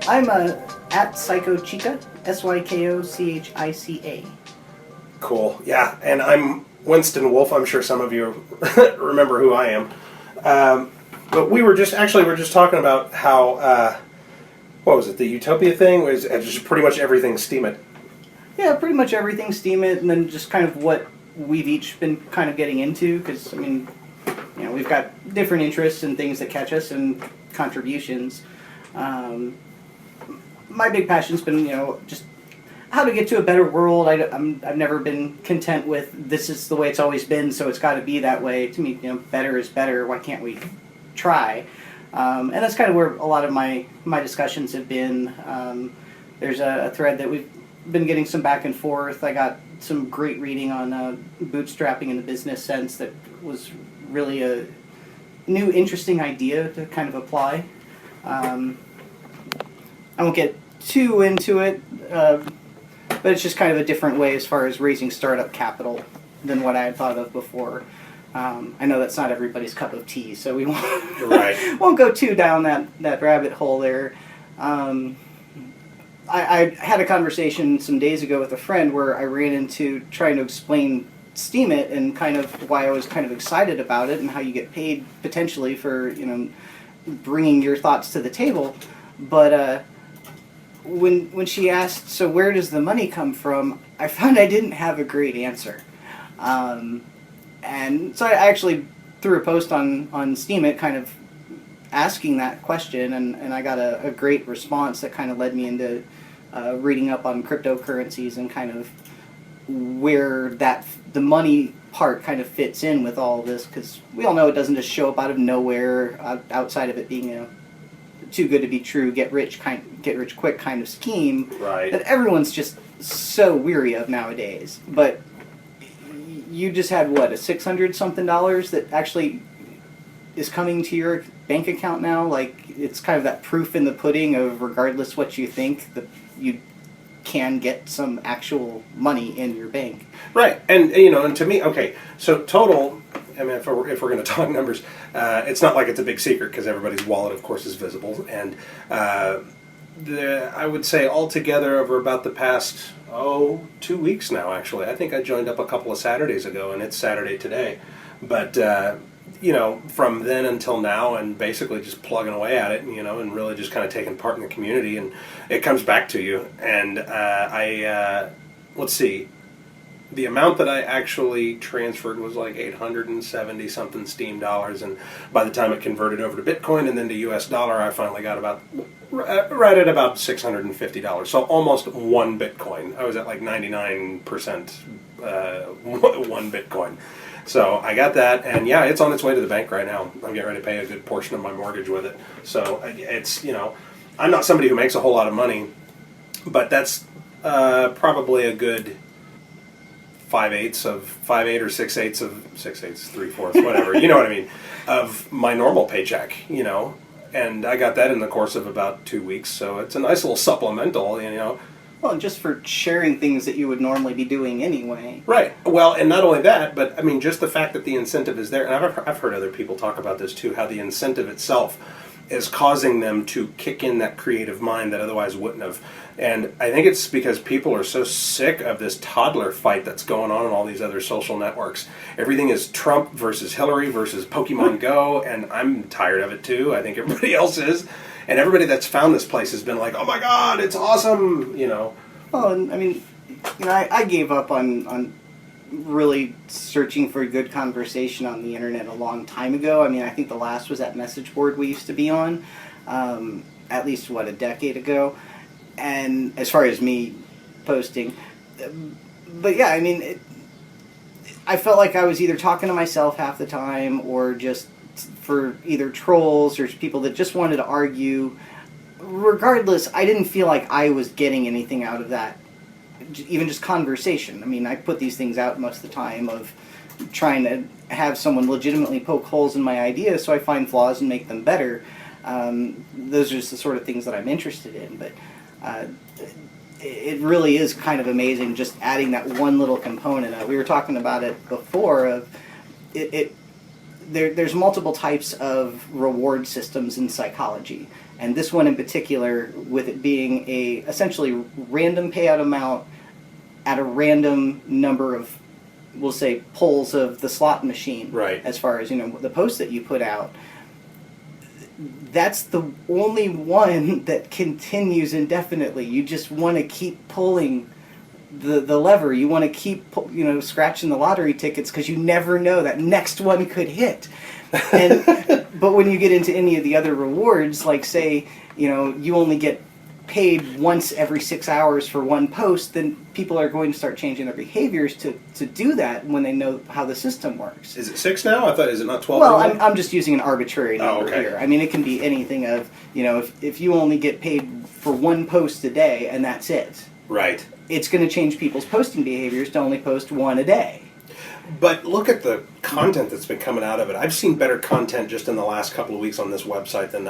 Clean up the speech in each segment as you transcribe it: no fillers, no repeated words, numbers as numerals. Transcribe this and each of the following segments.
I'm at Sykochica, Sykochica. Cool. Yeah, and I'm Winston Wolfe. I'm sure some of you remember who I am. But we're just talking about how what was it? The Utopia thing was just pretty much everything Steam It. Yeah, pretty much everything Steam It, and then just kind of what we've each been kind of getting into, because, I mean, you know, we've got different interests and things that catch us and contributions. My big passion's been, you know, just how to get to a better world. I've never been content with this is the way it's always been, so it's got to be that way. To me, you know, better is better. Why can't we try? And that's kind of where a lot of my discussions have been. There's a thread that we've been getting some back and forth. I got some great reading on bootstrapping in the business sense that was really a new, interesting idea to kind of apply. I won't get too into it, but it's just kind of a different way as far as raising startup capital than what I had thought of before. I know that's not everybody's cup of tea, so we won't go too down that rabbit hole there. I had a conversation some days ago with a friend where I ran into trying to explain Steam It and kind of why I was kind of excited about it and how you get paid potentially for, you know, bringing your thoughts to the table. But when she asked, so where does the money come from, I found I didn't have a great answer. And so I actually threw a post on Steam It kind of asking that question, and I got a great response that kind of led me into reading up on cryptocurrencies and kind of where the money part kind of fits in with all of this, because we all know it doesn't just show up out of nowhere, outside of it being a too good to be true, get rich quick kind of scheme, right, that everyone's just so weary of nowadays. But you just had what, a $600 something that actually is coming to your bank account now. Like, it's kind of that proof in the pudding of, regardless what you think, that you can get some actual money in your bank. Right, and you know, and to me, okay, so total, I mean, if we're going to talk numbers, it's not like it's a big secret because everybody's wallet, of course, is visible, and I would say altogether over about the past 2 weeks now, actually. I think I joined up a couple of Saturdays ago, and it's Saturday today, but you know, from then until now, and basically just plugging away at it, you know, and really just kind of taking part in the community, and it comes back to you. And let's see, the amount that I actually transferred was like 870 something Steam dollars, and by the time it converted over to Bitcoin and then to US dollar, I finally got about right at about $650. So almost one Bitcoin. I was at like 99% one Bitcoin. So I got that, and yeah, it's on its way to the bank right now. I'm getting ready to pay a good portion of my mortgage with it. So it's, you know, I'm not somebody who makes a whole lot of money, but that's probably a good 5/8 or 6/8 of 6/8, 3/4, whatever. You know what I mean? Of my normal paycheck, you know, and I got that in the course of about 2 weeks. So it's a nice little supplemental, you know. Well, and just for sharing things that you would normally be doing anyway. Right. Well, and not only that, but I mean, just the fact that the incentive is there, and I've heard other people talk about this too, how the incentive itself is causing them to kick in that creative mind that otherwise wouldn't have. And I think it's because people are so sick of this toddler fight that's going on in all these other social networks. Everything is Trump versus Hillary versus Pokemon Go, and I'm tired of it too. I think everybody else is. And everybody that's found this place has been like, oh my God, it's awesome, you know. Well, and I mean, you know, I gave up on really searching for a good conversation on the internet a long time ago. I mean, I think the last was that message board we used to be on, at least, a decade ago. And as far as me posting, but yeah, I mean, I felt like I was either talking to myself half the time or just for either trolls or people that just wanted to argue. Regardless, I didn't feel like I was getting anything out of that, even just conversation. I mean, I put these things out most of the time of trying to have someone legitimately poke holes in my ideas so I find flaws and make them better. Those are just the sort of things that I'm interested in. But it really is kind of amazing just adding that one little component. We were talking about it before of there's multiple types of reward systems in psychology. And this one in particular, with it being a essentially random payout amount at a random number of, we'll say, pulls of the slot machine, right, as far as, the post that you put out, that's the only one that continues indefinitely. You just want to keep pulling the lever. You want to keep scratching the lottery tickets, because you never know, that next one could hit. And but when you get into any of the other rewards, like say you only get paid once every 6 hours for one post, then people are going to start changing their behaviors to do that when they know how the system works. Is it 6 now? I thought, is it not 12? Well, I'm just using an arbitrary number okay. here. I mean, it can be anything of, if you only get paid for one post a day and that's it. Right. It's going to change people's posting behaviors to only post one a day. But look at the content that's been coming out of it. I've seen better content just in the last couple of weeks on this website than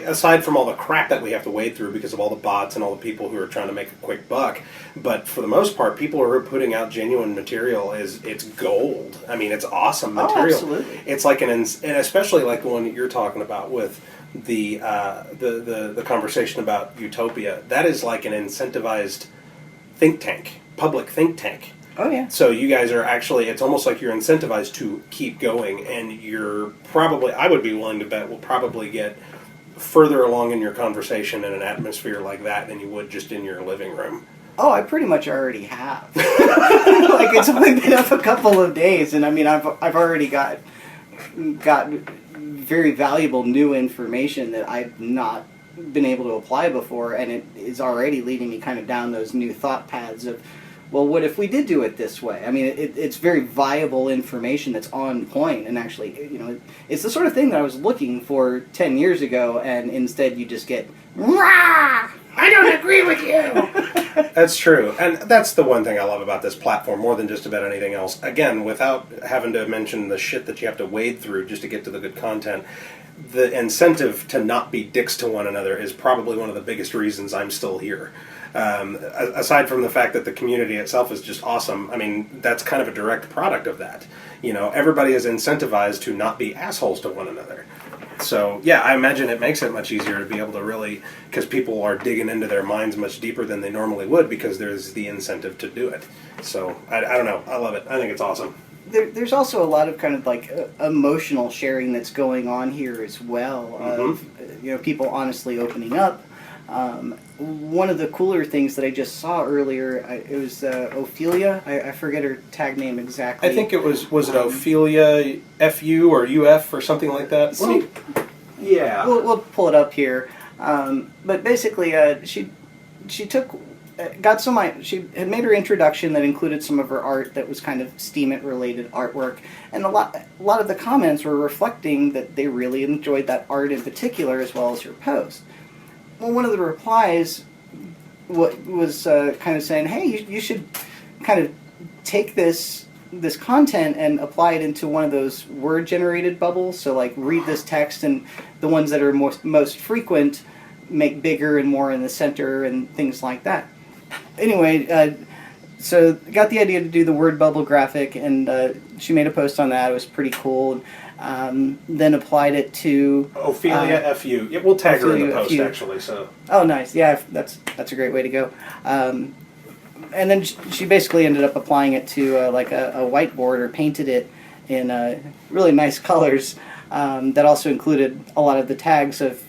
aside from all the crap that we have to wade through because of all the bots and all the people who are trying to make a quick buck. But for the most part, people who are putting out genuine material. It's gold. I mean, it's awesome material. Oh, absolutely. It's like and especially like the one that you're talking about with the conversation about utopia. That is like an incentivized think tank, public think tank. Oh, yeah. So you guys are actually, it's almost like you're incentivized to keep going, and you're probably, I would be willing to bet, will probably get further along in your conversation in an atmosphere like that than you would just in your living room. Oh, I pretty much already have. Like, it's only been up a couple of days, and I mean, I've already got very valuable new information that I've not been able to apply before, and it is already leading me kind of down those new thought paths of, well, what if we did do it this way? I mean, it's very viable information that's on point, and actually, it's the sort of thing that I was looking for 10 years ago, and instead you just get, rah! I don't agree with you! That's true, and that's the one thing I love about this platform more than just about anything else. Again, without having to mention the shit that you have to wade through just to get to the good content, the incentive to not be dicks to one another is probably one of the biggest reasons I'm still here. Aside from the fact that the community itself is just awesome, I mean, that's kind of a direct product of that. Everybody is incentivized to not be assholes to one another. So, yeah, I imagine it makes it much easier to be able to really, because people are digging into their minds much deeper than they normally would because there's the incentive to do it. So, I don't know. I love it. I think it's awesome. There's also a lot of kind of like emotional sharing that's going on here as well. Of, people honestly opening up. One of the cooler things that I just saw earlier, it was Ophelia. I forget her tag name exactly. I think it was it Ophelia FU or UF or something like that? Yeah. We'll pull it up here. But basically, she took... she had made her introduction that included some of her art that was kind of Steam-it related artwork, and a lot of the comments were reflecting that they really enjoyed that art in particular as well as her post. Well, one of the replies was kind of saying, hey, you should kind of take this content and apply it into one of those word-generated bubbles. So, like, read this text, and the ones that are most frequent make bigger and more in the center and things like that. Anyway, so got the idea to do the word bubble graphic, and she made a post on that. It was pretty cool. Then applied it to Ophelia FU. Yeah, we'll tag her in the post, FU. Actually. So. Oh, nice. Yeah, that's a great way to go. And then she basically ended up applying it to like a whiteboard, or painted it in really nice colors that also included a lot of the tags of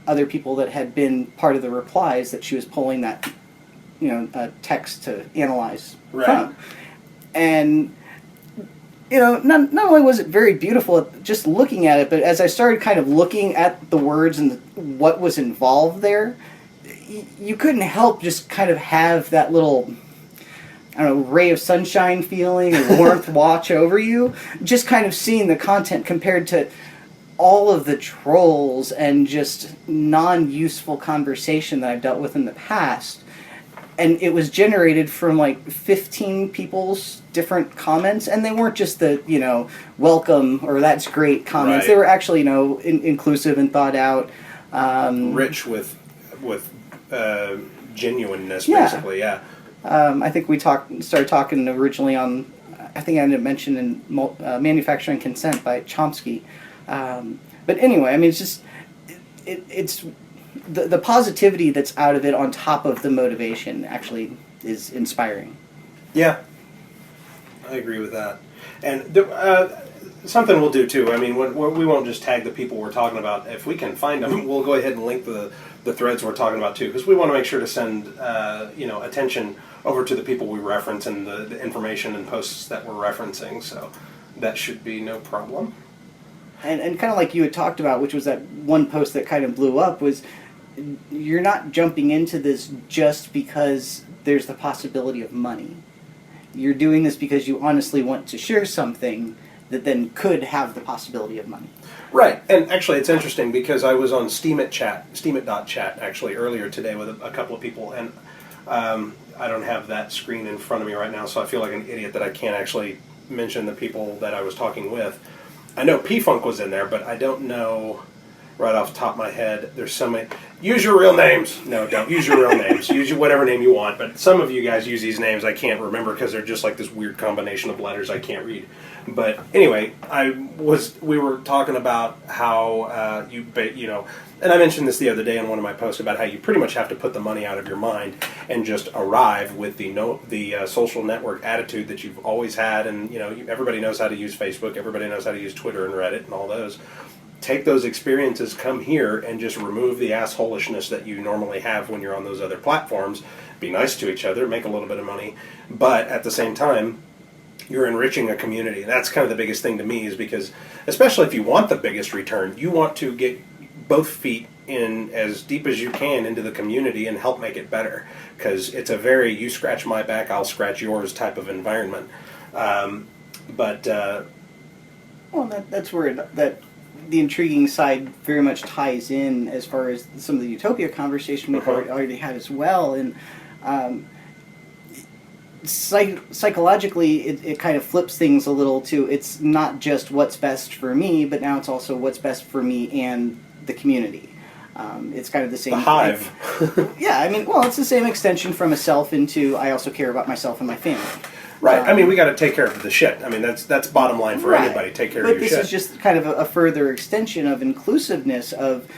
other people that had been part of the replies that she was pulling that text to analyze from. And not only was it very beautiful just looking at it, but as I started kind of looking at the words and what was involved there, you couldn't help just kind of have that little, I don't know, ray of sunshine feeling or warmth watch over you, just kind of seeing the content compared to all of the trolls and just non-useful conversation that I've dealt with in the past. And it was generated from like 15 people's different comments, and they weren't just the, welcome or that's great comments. Right. They were actually, inclusive and thought out. Rich with genuineness, Yeah. basically, yeah. I think we started talking originally on, I think I ended up mentioning Manufacturing Consent by Chomsky. But anyway, I mean, it's just, it's the positivity that's out of it on top of the motivation actually is inspiring. Yeah, I agree with that. And something we'll do too. I mean, we won't just tag the people we're talking about. If we can find them, we'll go ahead and link the threads we're talking about too, because we want to make sure to send attention over to the people we reference and the information and posts that we're referencing. So that should be no problem. And kind of like you had talked about, which was that one post that kind of blew up, was you're not jumping into this just because there's the possibility of money. You're doing this because you honestly want to share something that then could have the possibility of money. Right, and actually it's interesting because I was on Steemit.chat actually earlier today with a couple of people, and I don't have that screen in front of me right now, so I feel like an idiot that I can't actually mention the people that I was talking with. I know P-Funk was in there, but I don't know right off the top of my head. There's so many. Use your real names. No, don't use your real names. Use whatever name you want, but some of you guys use these names I can't remember because they're just like this weird combination of letters I can't read. But anyway, we were talking about how and I mentioned this the other day in one of my posts about how you pretty much have to put the money out of your mind and just arrive with the social network attitude that you've always had, and everybody knows how to use Facebook, everybody knows how to use Twitter and Reddit and all those. Take those experiences, come here, and just remove the assholishness that you normally have when you're on those other platforms. Be nice to each other, make a little bit of money, but at the same time, you're enriching a community. And that's kind of the biggest thing to me, is because, especially if you want the biggest return, you want to get both feet in as deep as you can into the community and help make it better. Because it's a very you scratch my back, I'll scratch yours type of environment. Well, that's where the intriguing side very much ties in as far as some of the utopia conversation we've already had as well. And psychologically, it kind of flips things a little to, it's not just what's best for me, but now it's also what's best for me and the community. It's kind of the same. The hive. Yeah, I mean, well, it's the same extension from a self into I also care about myself and my family. Right. I mean, we got to take care of the shit. I mean, that's bottom line for anybody. Take care of your shit. But this is just kind of a further extension of inclusiveness of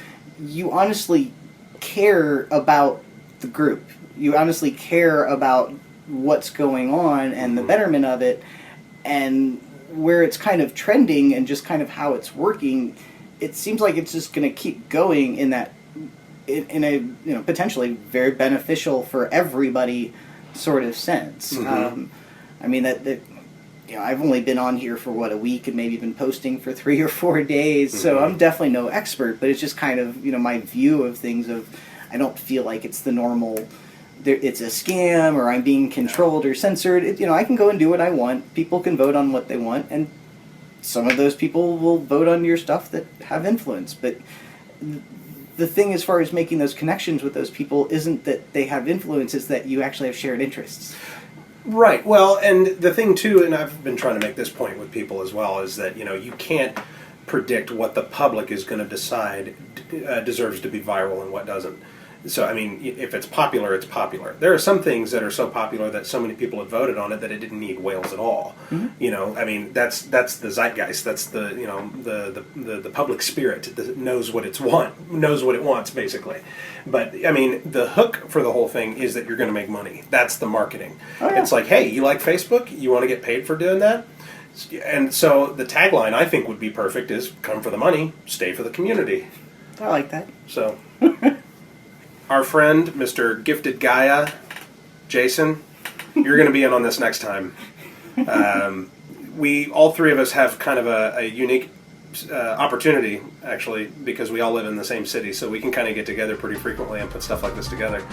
you honestly care about the group. You honestly care about what's going on and the betterment of it, and where it's kind of trending and just kind of how it's working. It seems like it's just going to keep going in a potentially very beneficial for everybody sort of sense. I mean that I've only been on here for a week and maybe been posting for 3 or 4 days, so I'm definitely no expert. But it's just kind of my view of things. I don't feel like it's the normal. It's a scam or I'm being controlled or censored. I can go and do what I want. People can vote on what they want, and some of those people will vote on your stuff that have influence. But the thing as far as making those connections with those people isn't that they have influence, it's that you actually have shared interests. Right. Well, and the thing too, and I've been trying to make this point with people as well, is that you can't predict what the public is going to decide deserves to be viral and what doesn't. So, I mean, if it's popular, it's popular. There are some things that are so popular that so many people have voted on it that it didn't need whales at all. I mean, that's the zeitgeist. That's the public spirit that knows what it wants, basically. But I mean, the hook for the whole thing is that you're going to make money. That's the marketing. Oh, yeah. It's like, hey, you like Facebook? You want to get paid for doing that? And so the tagline I think would be perfect is "Come for the money, stay for the community." I like that. So. Our friend, Mr. Gifted Gaia, Jason, you're going to be in on this next time. All three of us have kind of a unique opportunity, actually, because we all live in the same city, so we can kind of get together pretty frequently and put stuff like this together.